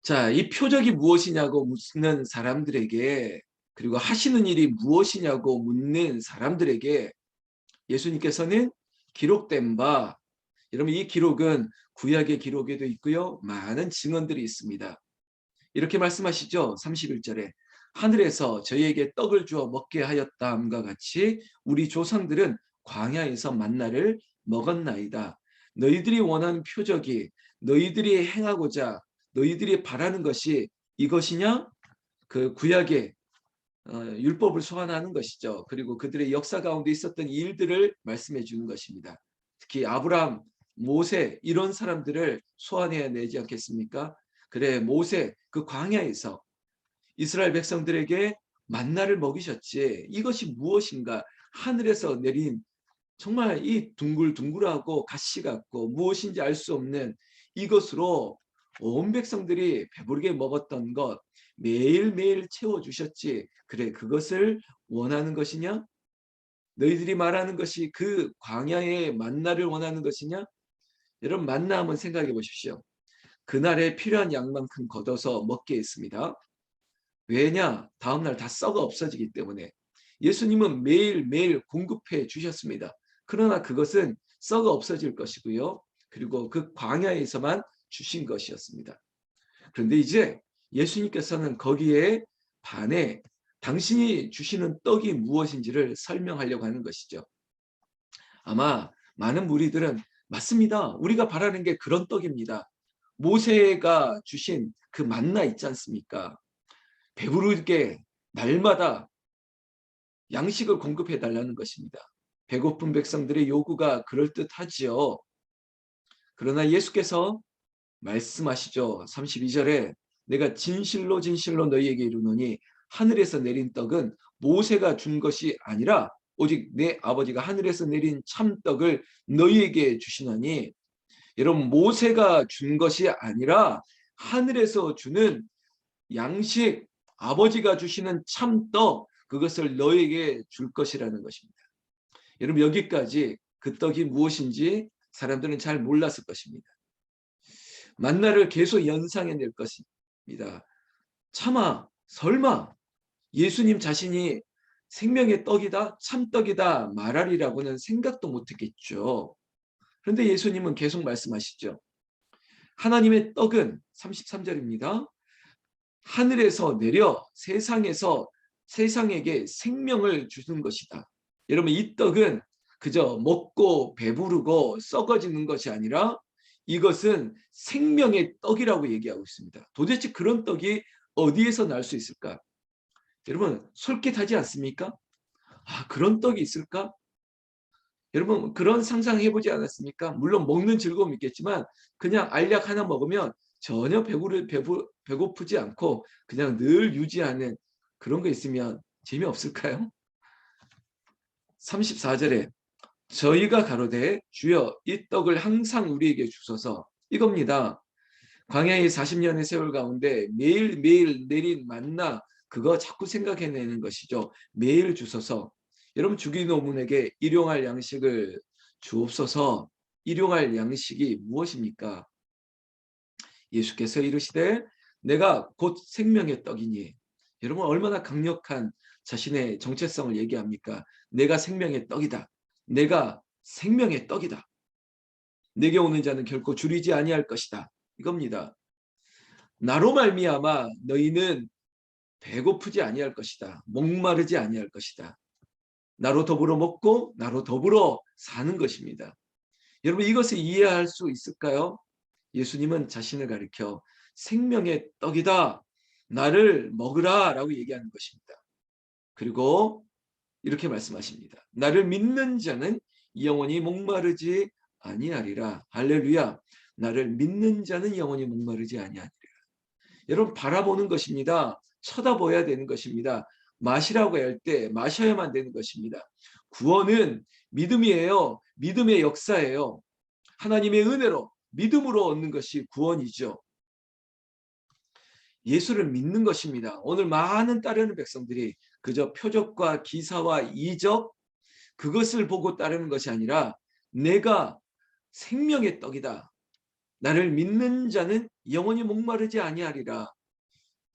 자, 이 표적이 무엇이냐고 묻는 사람들에게, 그리고 하시는 일이 무엇이냐고 묻는 사람들에게 예수님께서는 기록된 바, 여러분 이 기록은 구약의 기록에도 있고요. 많은 증언들이 있습니다. 이렇게 말씀하시죠. 31절에 하늘에서 저희에게 떡을 주어 먹게 하였다함과 같이 우리 조상들은 광야에서 만나를 먹었나이다. 너희들이 원하는 표적이, 너희들이 행하고자 너희들이 바라는 것이 이것이냐? 그 구약의 율법을 소환하는 것이죠. 그리고 그들의 역사 가운데 있었던 일들을 말씀해 주는 것입니다. 특히 아브라함, 모세 이런 사람들을 소환해야 내지 않겠습니까? 그래, 모세 그 광야에서 이스라엘 백성들에게 만나를 먹이셨지. 이것이 무엇인가? 하늘에서 내린 정말 이 둥글둥글하고 가시 같고 무엇인지 알 수 없는 이것으로 온 백성들이 배부르게 먹었던 것 매일매일 채워주셨지. 그래, 그것을 원하는 것이냐? 너희들이 말하는 것이 그 광야의 만나를 원하는 것이냐? 여러분, 만나 한번 생각해 보십시오. 그날에 필요한 양만큼 걷어서 먹게 했습니다. 왜냐? 다음날 다 썩어 없어지기 때문에. 예수님은 매일매일 공급해 주셨습니다. 그러나 그것은 썩어 없어질 것이고요. 그리고 그 광야에서만 주신 것이었습니다. 그런데 이제 예수님께서는 거기에 반해 당신이 주시는 떡이 무엇인지를 설명하려고 하는 것이죠. 아마 많은 무리들은 맞습니다. 우리가 바라는 게 그런 떡입니다. 모세가 주신 그 만나 있지 않습니까? 배부르게 날마다 양식을 공급해 달라는 것입니다. 배고픈 백성들의 요구가 그럴듯하지요. 그러나 예수께서 말씀하시죠. 32절에 내가 진실로 진실로 너희에게 이르노니 하늘에서 내린 떡은 모세가 준 것이 아니라 오직 내 아버지가 하늘에서 내린 참떡을 너희에게 주시나니. 여러분, 모세가 준 것이 아니라 하늘에서 주는 양식, 아버지가 주시는 참떡, 그것을 너에게 줄 것이라는 것입니다. 여러분, 여기까지 그 떡이 무엇인지 사람들은 잘 몰랐을 것입니다. 만나를 계속 연상해낼 것입니다. 차마 설마 예수님 자신이 생명의 떡이다, 참떡이다 말하리라고는 생각도 못했겠죠. 그런데 예수님은 계속 말씀하시죠. 하나님의 떡은 33절입니다. 하늘에서 내려 세상에게 생명을 주는 것이다. 여러분, 이 떡은 그저 먹고 배부르고 썩어지는 것이 아니라 이것은 생명의 떡이라고 얘기하고 있습니다. 도대체 그런 떡이 어디에서 날 수 있을까? 여러분, 솔깃하지 않습니까? 아, 그런 떡이 있을까? 여러분, 그런 상상해보지 않았습니까? 물론 먹는 즐거움이 있겠지만 그냥 알약 하나 먹으면 전혀 배고프지 않고 그냥 늘 유지하는 그런 거 있으면 재미없을까요? 34절에 저희가 가로되 주여 이 떡을 항상 우리에게 주소서, 이겁니다. 광야의 40년의 세월 가운데 매일매일 내린 만나, 그거 자꾸 생각해내는 것이죠. 매일 주소서. 여러분, 주기도문에게 일용할 양식을 주옵소서. 일용할 양식이 무엇입니까? 예수께서 이르시되 내가 곧 생명의 떡이니. 여러분, 얼마나 강력한 자신의 정체성을 얘기합니까? 내가 생명의 떡이다. 내가 생명의 떡이다. 내게 오는 자는 결코 줄이지 아니할 것이다. 이겁니다. 나로 말미암아 너희는 배고프지 아니할 것이다. 목마르지 아니할 것이다. 나로 더불어 먹고 나로 더불어 사는 것입니다. 여러분, 이것을 이해할 수 있을까요? 예수님은 자신을 가리켜 생명의 떡이다. 나를 먹으라 라고 얘기하는 것입니다. 그리고 이렇게 말씀하십니다. 나를 믿는 자는 영원히 목마르지 아니하리라. 할렐루야. 나를 믿는 자는 영원히 목마르지 아니하리라. 여러분, 바라보는 것입니다. 쳐다봐야 되는 것입니다. 마시라고 할 때 마셔야만 되는 것입니다. 구원은 믿음이에요. 믿음의 역사예요. 하나님의 은혜로 믿음으로 얻는 것이 구원이죠. 예수를 믿는 것입니다. 오늘 많은 따르는 백성들이 그저 표적과 기사와 이적, 그것을 보고 따르는 것이 아니라 내가 생명의 떡이다. 나를 믿는 자는 영원히 목마르지 아니하리라.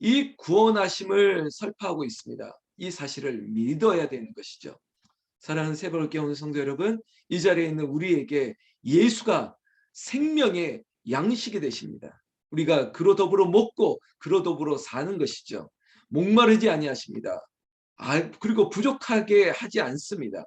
이 구원하심을 설파하고 있습니다. 이 사실을 믿어야 되는 것이죠. 사랑하는 새벽을 깨우는 성도 여러분, 이 자리에 있는 우리에게 예수가 생명의 양식이 되십니다. 우리가 그로 더불어 먹고 그로 더불어 사는 것이죠. 목마르지 아니하십니다. 그리고 부족하게 하지 않습니다.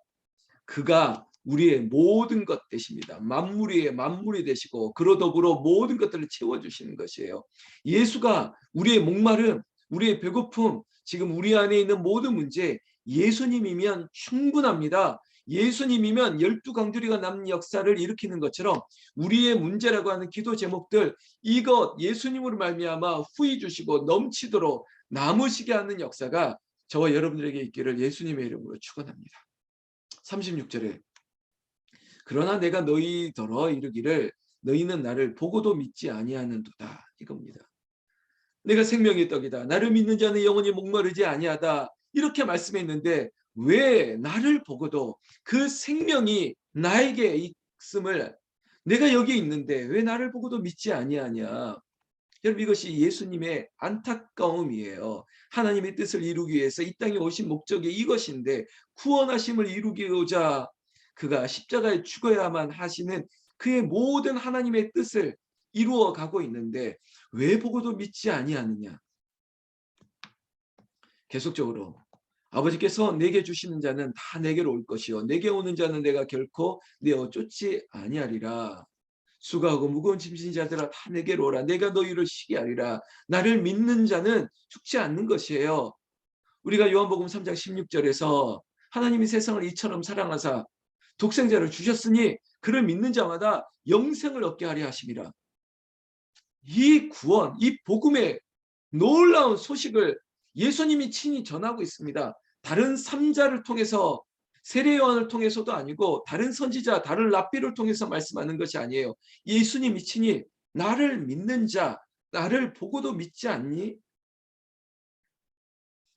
그가 우리의 모든 것 되십니다. 만물 위에 만물이 되시고 그로 더불어 모든 것들을 채워주시는 것이에요. 예수가 우리의 목마름, 우리의 배고픔, 지금 우리 안에 있는 모든 문제 예수님이면 충분합니다. 예수님이면 12강조리가 남는 역사를 일으키는 것처럼 우리의 문제라고 하는 기도 제목들 이것 예수님으로 말미암아 후히 주시고 넘치도록 남으시게 하는 역사가 저와 여러분들에게 있기를 예수님의 이름으로 축원합니다. 36절에 그러나 내가 너희더러 이르기를 너희는 나를 보고도 믿지 아니하는도다 이겁니다. 내가 생명의 떡이다. 나를 믿는 자는 영원히 목마르지 아니하다. 이렇게 말씀했는데 왜 나를 보고도 그 생명이 나에게 있음을 내가 여기 있는데 왜 나를 보고도 믿지 아니하냐. 여러분 이것이 예수님의 안타까움이에요. 하나님의 뜻을 이루기 위해서 이 땅에 오신 목적이 이것인데 구원하심을 이루고자 그가 십자가에 죽어야만 하시는 그의 모든 하나님의 뜻을 이루어 가고 있는데 왜 보고도 믿지 아니하느냐. 계속적으로 아버지께서 내게 주시는 자는 다 내게로 올 것이요 내게 오는 자는 내가 결코 내어 쫓지 아니하리라. 수고하고 무거운 짐진 자들아 다 내게로 오라. 내가 너희를 쉬게 하리라. 나를 믿는 자는 죽지 않는 것이에요. 우리가 요한복음 3장 16절에서 하나님이 세상을 이처럼 사랑하사 독생자를 주셨으니 그를 믿는 자마다 영생을 얻게 하려 하심이라. 이 구원, 이 복음의 놀라운 소식을 예수님이 친히 전하고 있습니다. 다른 삼자를 통해서 세례 요한을 통해서도 아니고 다른 선지자, 다른 랍비를 통해서 말씀하는 것이 아니에요. 예수님이 친히 나를 믿는 자, 나를 보고도 믿지 않니?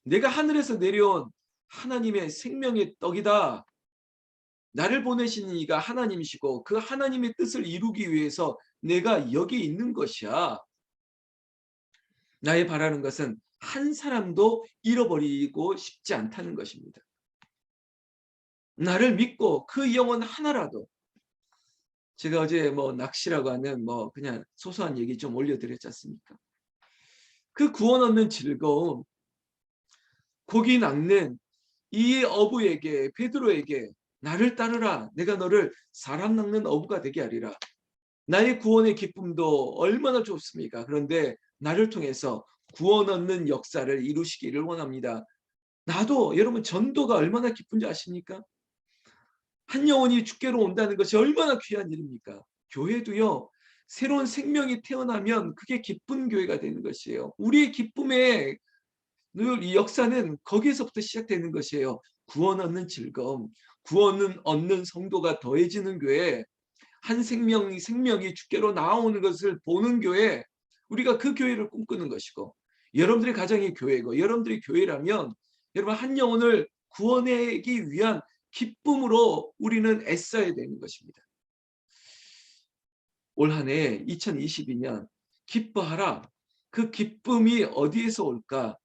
내가 하늘에서 내려온 하나님의 생명의 떡이다. 나를 보내신 이가 하나님이시고 그 하나님의 뜻을 이루기 위해서 내가 여기 있는 것이야. 나의 바라는 것은 한 사람도 잃어버리고 싶지 않다는 것입니다. 나를 믿고 그 영혼 하나라도 제가 어제 낚시라고 하는 그냥 소소한 얘기 좀 올려드렸지 않습니까? 그 구원 얻는 즐거움, 고기 낚는 이 어부에게 베드로에게 나를 따르라. 내가 너를 사람 낚는 어부가 되게 하리라. 나의 구원의 기쁨도 얼마나 좋습니까? 그런데 나를 통해서 구원 얻는 역사를 이루시기를 원합니다. 나도 여러분 전도가 얼마나 기쁜지 아십니까? 한 영혼이 주께로 온다는 것이 얼마나 귀한 일입니까? 교회도요. 새로운 생명이 태어나면 그게 기쁜 교회가 되는 것이에요. 우리의 기쁨의 늘 이 역사는 거기에서부터 시작되는 것이에요. 구원 얻는 즐거움, 구원은 얻는 성도가 더해지는 교회, 한 생명이 주께로 나오는 것을 보는 교회, 우리가 그 교회를 꿈꾸는 것이고 여러분들의 가정이 교회고 여러분들이 교회라면 여러분 한 영혼을 구원하기 위한 기쁨으로 우리는 애써야 되는 것입니다. 올 한 해 2022년 기뻐하라. 그 기쁨이 어디에서 올까?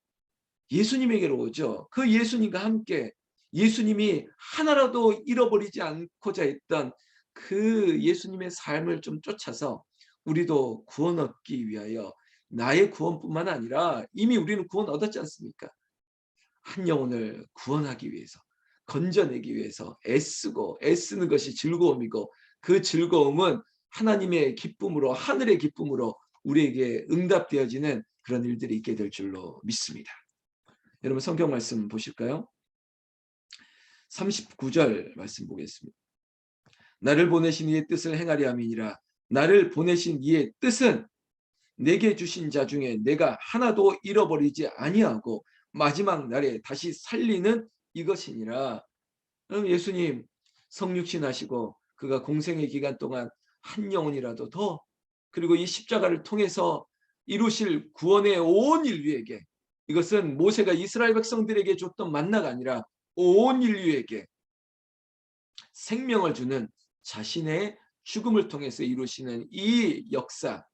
예수님에게로 오죠. 그 예수님과 함께 예수님이 하나라도 잃어버리지 않고자 했던 그 예수님의 삶을 좀 쫓아서 우리도 구원 얻기 위하여 나의 구원뿐만 아니라 이미 우리는 구원 얻었지 않습니까? 한 영혼을 구원하기 위해서 건져내기 위해서 애쓰는 것이 즐거움이고 그 즐거움은 하나님의 기쁨으로 하늘의 기쁨으로 우리에게 응답되어지는 그런 일들이 있게 될 줄로 믿습니다. 여러분 성경 말씀 보실까요? 39절 말씀 보겠습니다. 나를 보내신 이의 뜻을 행하려 함이니라. 나를 보내신 이의 뜻은 내게 주신 자 중에 내가 하나도 잃어버리지 아니하고 마지막 날에 다시 살리는 이것이니라. 예수님 성육신 하시고 그가 공생의 기간 동안 한 영혼이라도 더 그리고 이 십자가를 통해서 이루실 구원의 온 인류에게 이것은 모세가 이스라엘 백성들에게 줬던 만나가 아니라 온 인류에게 생명을 주는 자신의 죽음을 통해서 이루시는 이 역사,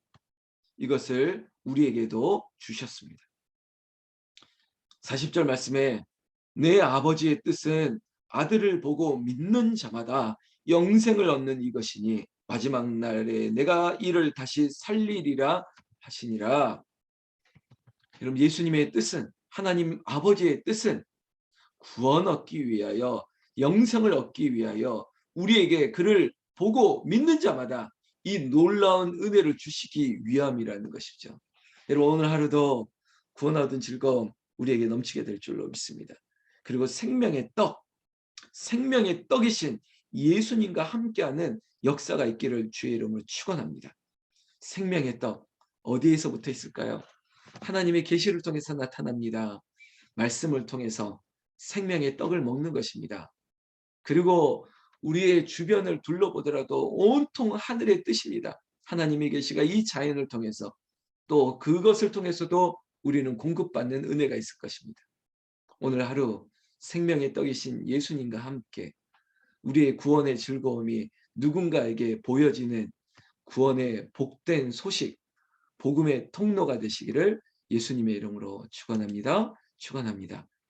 이것을 우리에게도 주셨습니다. 40절 말씀에 내 아버지의 뜻은 아들을 보고 믿는 자마다 영생을 얻는 이것이니 마지막 날에 내가 이를 다시 살리리라 하시니라. 여러분, 예수님의 뜻은, 하나님 아버지의 뜻은 구원 얻기 위하여, 영생을 얻기 위하여 우리에게 그를 보고 믿는 자마다 이 놀라운 은혜를 주시기 위함이라는 것이죠. 여러분, 오늘 하루도 구원 얻은 즐거움 우리에게 넘치게 될 줄로 믿습니다. 그리고 생명의 떡이신 예수님과 함께하는 역사가 있기를 주의 이름으로 축원합니다. 생명의 떡, 어디에서부터 있을까요? 하나님의 계시를 통해서 나타납니다. 말씀을 통해서 생명의 떡을 먹는 것입니다. 그리고 우리의 주변을 둘러보더라도 온통 하늘의 뜻입니다. 하나님의 계시가 이 자연을 통해서, 또 그것을 통해서도 우리는 공급받는 은혜가 있을 것입니다. 오늘 하루 생명의 떡이신 예수님과 함께 우리의 구원의 즐거움이 누군가에게 보여지는 구원의 복된 소식, 복음의 통로가 되시기를 예수님의 이름으로 축원합니다. 축원합니다.